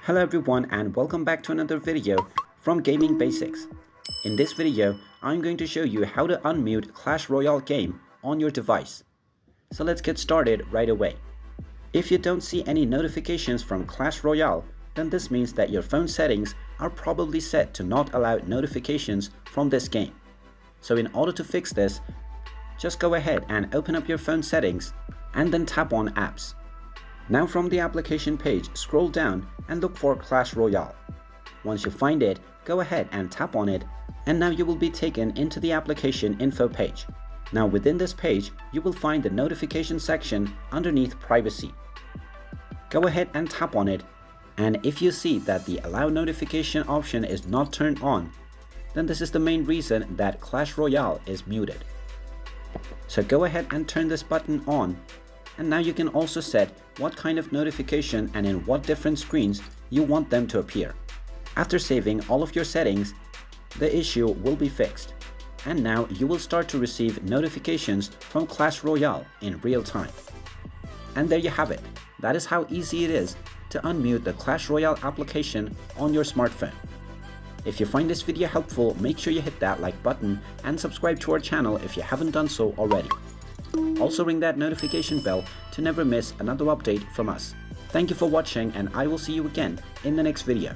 Hello everyone and welcome back to another video from Gaming Basics. In this video, I'm going to show you how to unmute Clash Royale game on your device. So let's get started right away. If you don't see any notifications from Clash Royale, then this means that your phone settings are probably set to not allow notifications from this game. So in order to fix this, just go ahead and open up your phone settings and then tap on apps. Now from the application page, scroll down and look for Clash Royale. Once you find it, go ahead and tap on it, and now you will be taken into the application info page. Now within this page, you will find the notification section underneath privacy. Go ahead and tap on it, and if you see that the allow notification option is not turned on, then this is the main reason that Clash Royale is muted. So go ahead and turn this button on. And now you can also set what kind of notification and in what different screens you want them to appear. After saving all of your settings, the issue will be fixed. And now you will start to receive notifications from Clash Royale in real time. And there you have it. That is how easy it is to unmute the Clash Royale application on your smartphone. If you find this video helpful, make sure you hit that like button and subscribe to our channel if you haven't done so already. Also ring that notification bell to never miss another update from us. Thank you for watching and I will see you again in the next video.